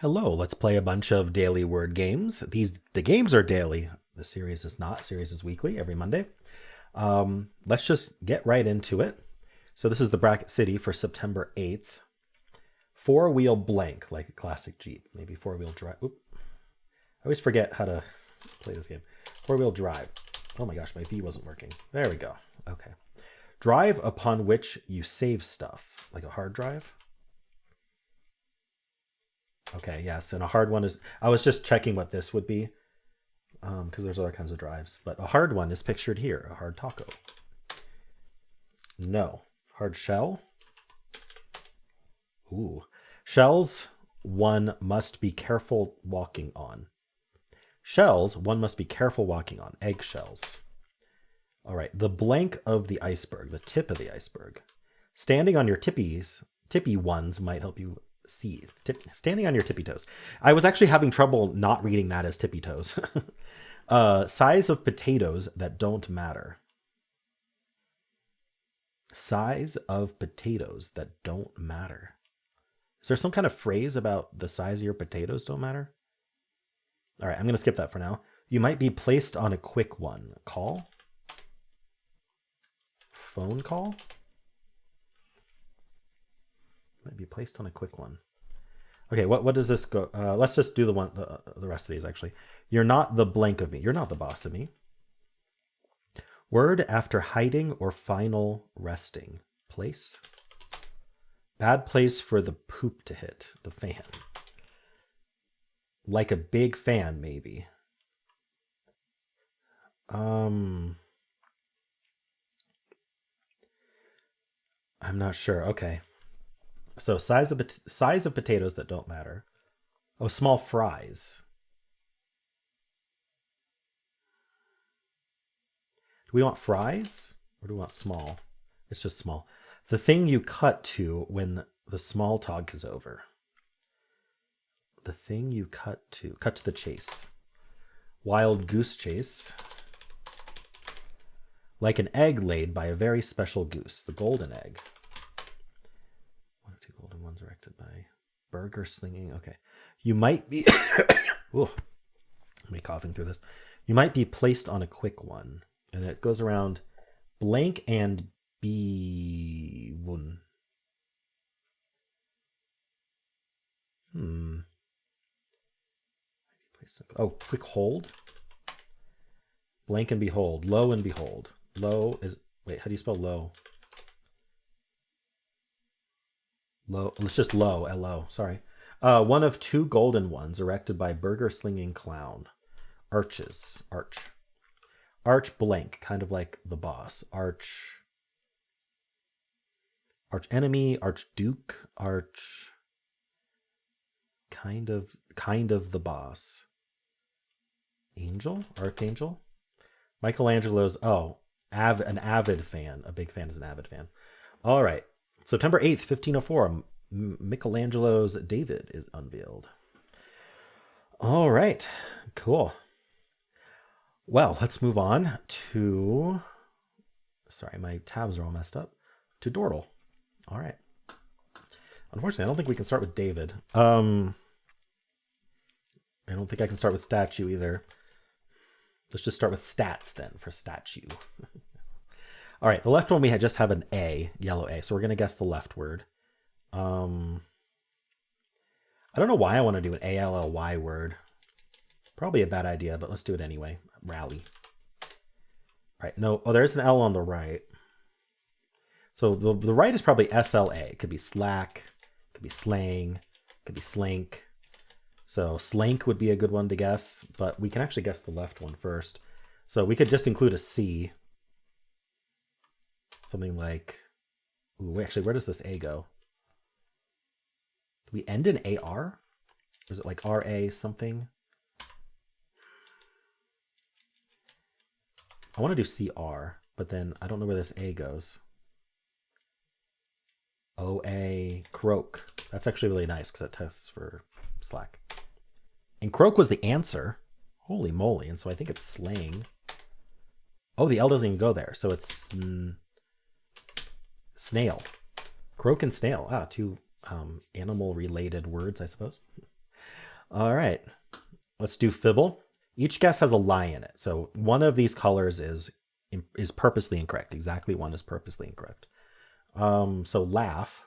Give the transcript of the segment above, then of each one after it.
Hello, let's play a bunch of daily word games. The games are daily. The series is not. Series is weekly, every Monday. Let's just get right into it. So this is the bracket city for September 8th. Four-wheel blank, like a classic Jeep. Maybe four-wheel drive. Oop. I always forget how to play this game. Four-wheel drive. Oh my gosh, my V wasn't working. There we go. Okay. Drive upon which you save stuff, like a hard drive. Okay, yes, and a hard one is, I was just checking what this would be, because there's other kinds of drives, but a hard one is pictured here, a hard taco. No. Hard shell? Ooh. Shells, one must be careful walking on. Shells, one must be careful walking on. Eggshells. All right, the blank of the iceberg, the tip of the iceberg. Standing on your tippy ones might help you see. Standing on your tippy toes. I was actually having trouble not reading that as tippy toes. Size of potatoes that don't matter. Size of potatoes that don't matter. Is there some kind of phrase about the size of your potatoes don't matter? All right, I'm going to skip that for now. You might be placed on a quick one. Call? Phone call? Might be placed on a quick one. Okay, what does this go? Let's just do the rest of these actually. You're not the blank of me. You're not the boss of me. Word after hiding or final resting. Place. Bad place for the poop to hit. The fan. Like a big fan, maybe. I'm not sure. Okay. So size of potatoes that don't matter. Oh, small fries. Do we want fries or do we want small? It's just small. The thing you cut to when the small talk is over. The thing you cut to the chase. Wild goose chase. Like an egg laid by a very special goose. The golden egg. One or two golden ones erected by burger slinging. Okay. You might be... Ooh, I'm coughing through this. You might be placed on a quick one. And it goes around blank and B1. Oh, quick hold. Blank and behold. Low and behold. Low is... Wait, how do you spell low? Low. It's just low. L-O. Sorry. One of two golden ones erected by burger slinging clown. Arches. Arch. Arch blank. Kind of like the boss. Arch enemy. Archduke. Arch... Kind of the boss. Angel? Archangel? Michelangelo's, an avid fan. A big fan is an avid fan. All right. September 8th, 1504, Michelangelo's David is unveiled. All right. Cool. Well, let's move on to... Sorry, my tabs are all messed up. To Dordle. All right. Unfortunately, I don't think we can start with David. I don't think I can start with statue either. Let's just start with stats then for statue. All right, the left one we just have an A, yellow A. So we're going to guess the left word. I don't know why I want to do an A-L-L-Y word. Probably a bad idea, but let's do it anyway. Rally. All right, no. Oh, there's an L on the right. So the right is probably S-L-A. It could be slack. It could be slang. It could be slink. So slank would be a good one to guess, but we can actually guess the left one first. So we could just include a C. Something like, ooh, actually, where does this A go? Do we end in AR? Or is it like RA something? I want to do CR, but then I don't know where this A goes. OA, croak. That's actually really nice because it tests for slack. And croak was the answer. Holy moly. And so I think it's slang. Oh, the L doesn't even go there. So it's snail. Croak and snail. Ah, two animal-related words, I suppose. All right, let's do Fibble. Each guess has a lie in it. So one of these colors is purposely incorrect. Exactly one is purposely incorrect. So laugh.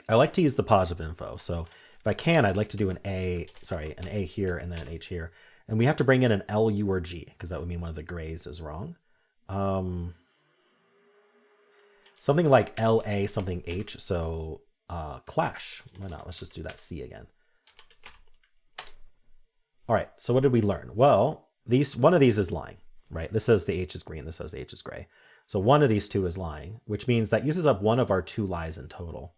I like to use the positive info. So if I can, I'd like to do an A here and then an H here. And we have to bring in an L, U, or G, because that would mean one of the grays is wrong. Something like L, A, something H. So clash. Why not? Let's just do that C again. All right, so what did we learn? Well, one of these is lying, right? This says the H is green, this says the H is gray. So one of these two is lying, which means that uses up one of our two lies in total.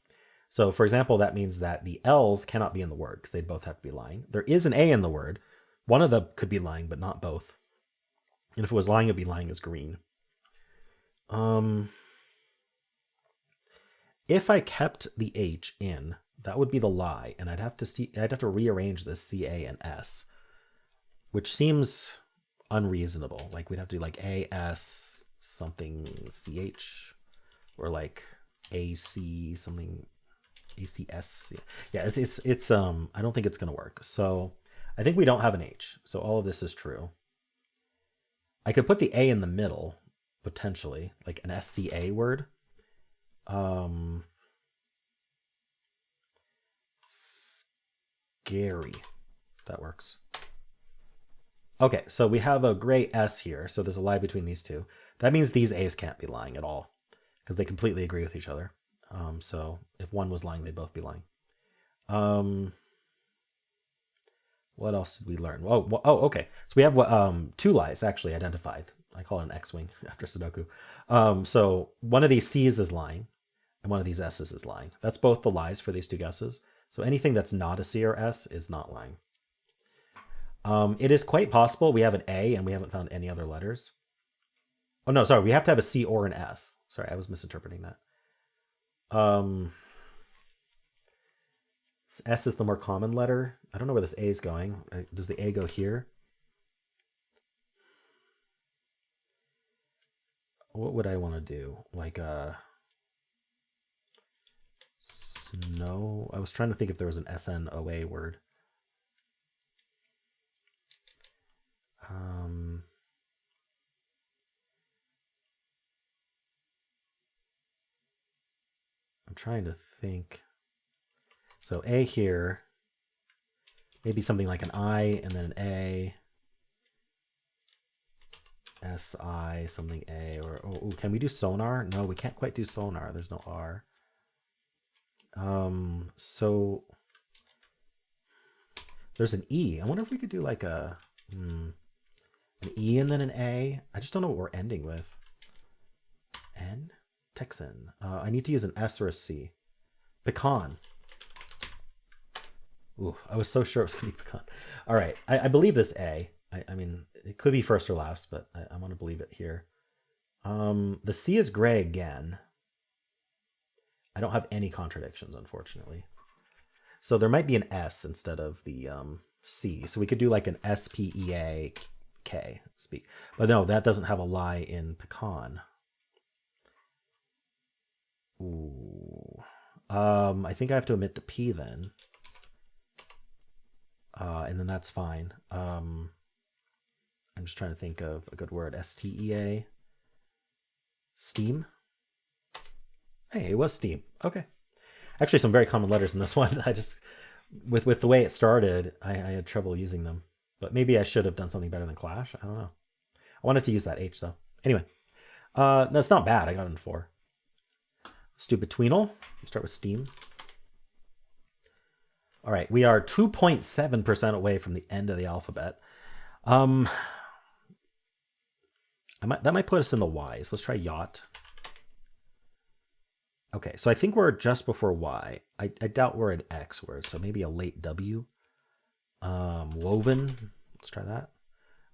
So for example, that means that the L's cannot be in the word because they both have to be lying. There is an A in the word. One of them could be lying, but not both. And if it was lying, it'd be lying as green. If I kept the H in, that would be the lie, and I'd have to rearrange the C, A, and S, which seems unreasonable. Like we'd have to do like A, S, something CH, or like AC, something ACS. Yeah, it's I don't think it's gonna work. So I think we don't have an H. So all of this is true. I could put the A in the middle, potentially, like an SCA word. Scary. That works. Okay, so we have a gray S here, so there's a lie between these two. That means these A's can't be lying at all, because they completely agree with each other. So if one was lying, they'd both be lying. What else did we learn? Oh, okay. So we have two lies actually identified. I call it an X-wing after Sudoku. So one of these C's is lying, and one of these S's is lying. That's both the lies for these two guesses. So anything that's not a C or S is not lying. It is quite possible we have an A and we haven't found any other letters. Oh no, sorry, we have to have a C or an S. Sorry, I was misinterpreting that. S is the more common letter. I don't know where this A is going. Does the A go here? What would I want to do? Like snow? I was trying to think if there was an SNOA word. I'm trying to think. So A here, maybe something like an I and then an A. SI, something A, or can we do sonar? No, we can't quite do sonar. There's no R. So there's an E. I wonder if we could do like an E and then an A. I just don't know what we're ending with. N? Texan. I need to use an S or a C. Pecan. Ooh, I was so sure it was going to be pecan. All right, I believe this A. I mean, it could be first or last, but I want to believe it here. The C is gray again. I don't have any contradictions, unfortunately. So there might be an S instead of the C. So we could do like an SPEAK, speak. But no, that doesn't have a lie in pecan. Ooh. I think I have to omit the P then. And then that's fine. I'm just trying to think of a good word. STEA. Steam. Hey, it was steam. Okay. Actually, some very common letters in this one. I just, with the way it started, I had trouble using them. But maybe I should have done something better than clash. I don't know. I wanted to use that H though. Anyway, that's not bad. I got it in 4. Let's do Betweenle. Start with steam. All right, we are 2.7% away from the end of the alphabet. That might put us in the Y's. Let's try yacht. Okay, so I think we're just before Y. I doubt we're an X word, so maybe a late W. Woven. Let's try that.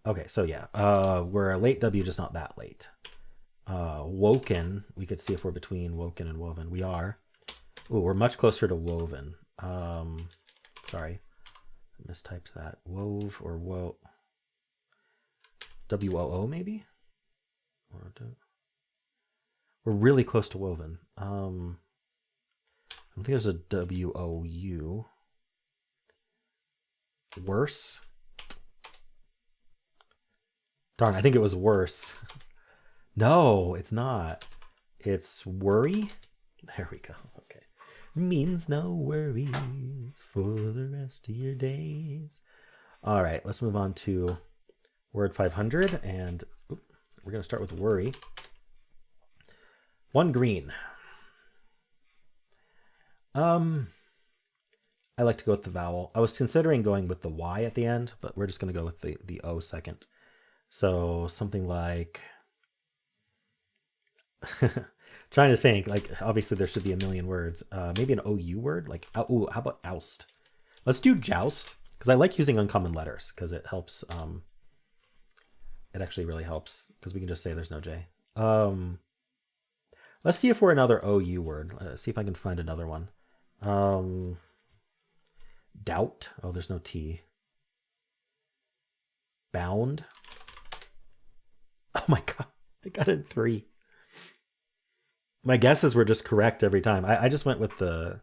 Okay, so yeah, we're a late W, just not that late. Woken. We could see if we're between woken and woven. We are. Ooh, we're much closer to woven. Sorry, I mistyped that. Wove or wo. WOO maybe? We're really close to woven. I don't think there's a WOU. Worse. Darn, I think it was worse. No, it's not. It's worry. There we go. Okay. Means no worries for the rest of your days. All right, let's move on to word 500. And we're going to start with worry. One green. I like to go with the vowel. I was considering going with the Y at the end, but we're just going to go with the O second. So something like, trying to think, like, obviously there should be a million words. Maybe an OU word, like, ooh, how about oust? Let's do joust, because I like using uncommon letters, because it helps. It actually really helps, because we can just say there's no J. Let's see if we're another OU word. Let's see if I can find another one. Doubt. Oh, there's no T. Bound. Oh my God, I got it 3. My guesses were just correct every time. I just went with the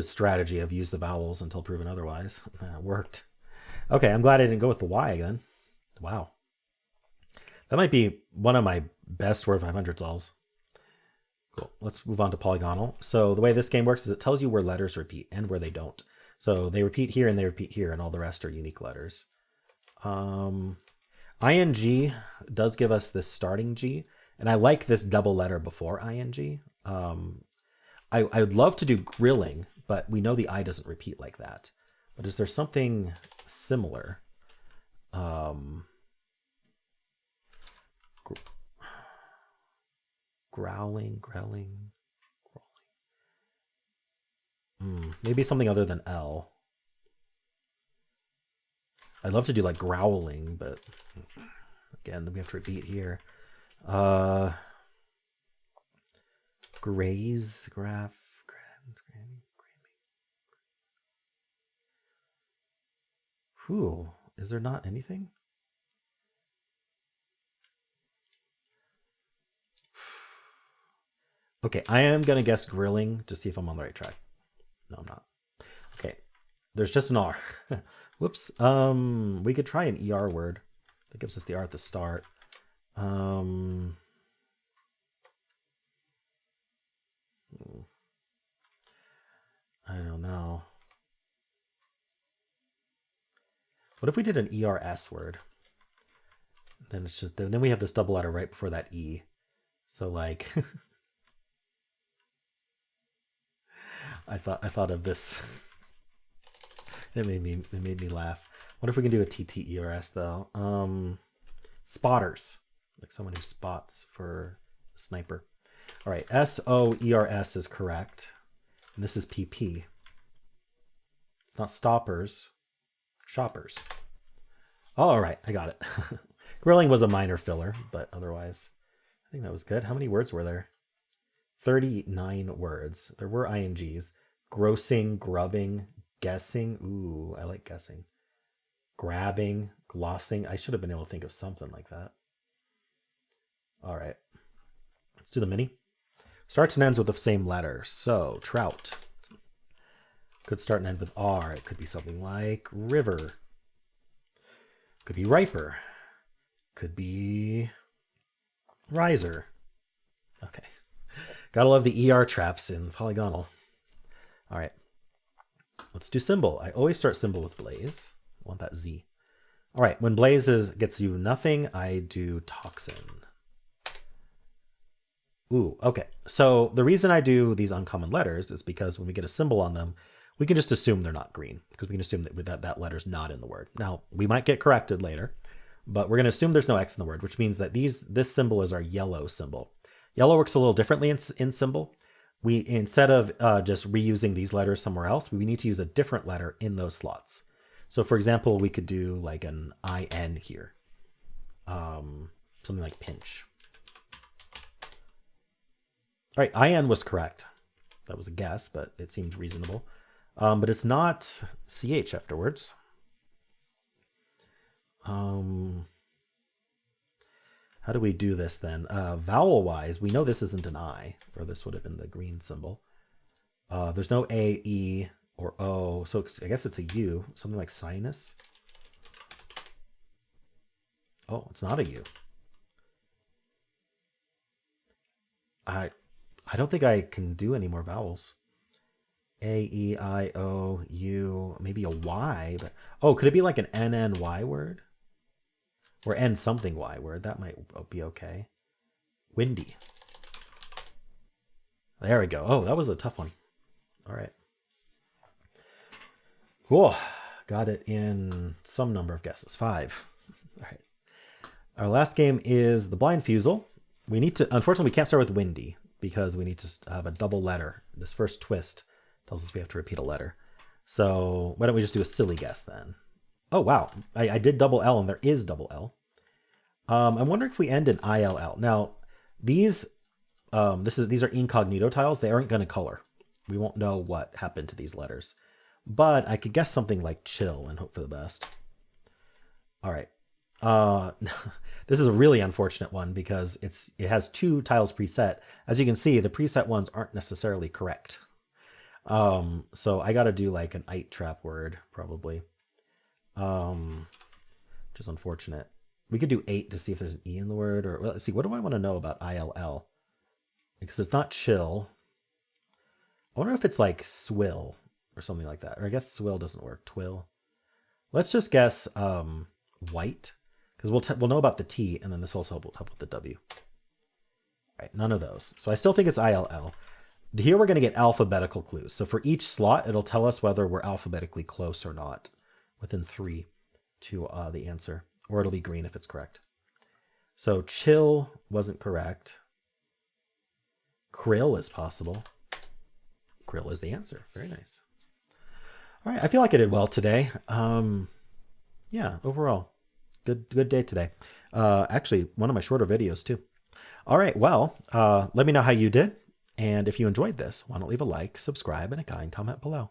strategy of use the vowels until proven otherwise. It worked. Okay, I'm glad I didn't go with the Y again. Wow. That might be one of my best Word 500 solves. Cool. Let's move on to Polygonle. So the way this game works is it tells you where letters repeat and where they don't. So they repeat here and they repeat here, and all the rest are unique letters. ING does give us this starting G, and I like this double letter before ING. I would love to do grilling, but we know the I doesn't repeat like that. But is there something similar? Growling. Maybe something other than L. I'd love to do like growling, but again, we have to repeat here. Graze, graph, Whew, is there not anything? Okay, I am gonna guess grilling to see if I'm on the right track. No, I'm not. Okay, there's just an R. Whoops. We could try an ER word. That gives us the R at the start. I don't know. What if we did an ERS word? Then it's just then we have this double letter right before that E. So like I thought of this. It made me laugh. What if we can do a TTERS though? Spotters, like someone who spots for a sniper. All right, SOERS is correct, and this is PP. It's not stoppers, shoppers. Oh, all right, I got it. Grilling was a minor filler, but otherwise, I think that was good. How many words were there? 39 words. There were INGs. Grossing, grubbing, guessing. Ooh, I like guessing. Grabbing, glossing. I should have been able to think of something like that. All right. Let's do the mini. Starts and ends with the same letter. So, trout. Could start and end with R. It could be something like river. Could be riper. Could be riser. Okay. Gotta love the ER traps in Polygonle. All right. Let's do Symble. I always start Symble with Blaze. I want that Z. All right. When Blaze gets you nothing, I do Toxin. Ooh, okay. So the reason I do these uncommon letters is because when we get a symbol on them, we can just assume they're not green, because we can assume that letter's not in the word. Now, we might get corrected later, but we're going to assume there's no X in the word, which means that this symbol is our yellow symbol. Yellow works a little differently in Symble. We, instead of just reusing these letters somewhere else, we need to use a different letter in those slots. So for example, we could do like an IN here. Something like pinch. All right, IN was correct. That was a guess, but it seemed reasonable. But it's not CH afterwards. How do we do this then? Vowel-wise, we know this isn't an I, or this would have been the green symbol. There's no A, E, or O. So I guess it's a U, something like sinus. Oh, it's not a U. I don't think I can do any more vowels. A, E, I, O, U, maybe a Y. But oh, could it be like an N, N, Y word? Or N something Y word? That might be okay. Windy. There we go. Oh, that was a tough one. All right. Cool. Got it in some number of guesses. 5. All right. Our last game is the blind Fusele. We need to, unfortunately, we can't start with windy because we need to have a double letter. This first twist tells us we have to repeat a letter. So why don't we just do a silly guess then? Oh, wow. I did double L and there is double L. I'm wondering if we end in ILL. Now, these are incognito tiles. They aren't going to color. We won't know what happened to these letters. But I could guess something like chill and hope for the best. All right. This is a really unfortunate one because it has 2 tiles preset. As you can see, the preset ones aren't necessarily correct. So I got to do like an ite trap word probably, which is unfortunate. We could do 8 to see if there's an E in the word, or well, let's see. What do I want to know about ILL? Because it's not chill. I wonder if it's like swill or something like that. Or I guess swill doesn't work. Twill. Let's just guess white, because we'll know about the T, and then this also help with the W. All right, none of those. So I still think it's ILL. Here we're going to get alphabetical clues. So for each slot, it'll tell us whether we're alphabetically close or not, within 3 to the answer, or it'll be green if it's correct. So chill wasn't correct. Krill is possible. Krill is the answer. Very nice. All right, I feel like I did well today. Yeah, overall, good day today. Actually, one of my shorter videos too. All right, well, let me know how you did. And if you enjoyed this, why don't leave a like, subscribe, and a kind comment below.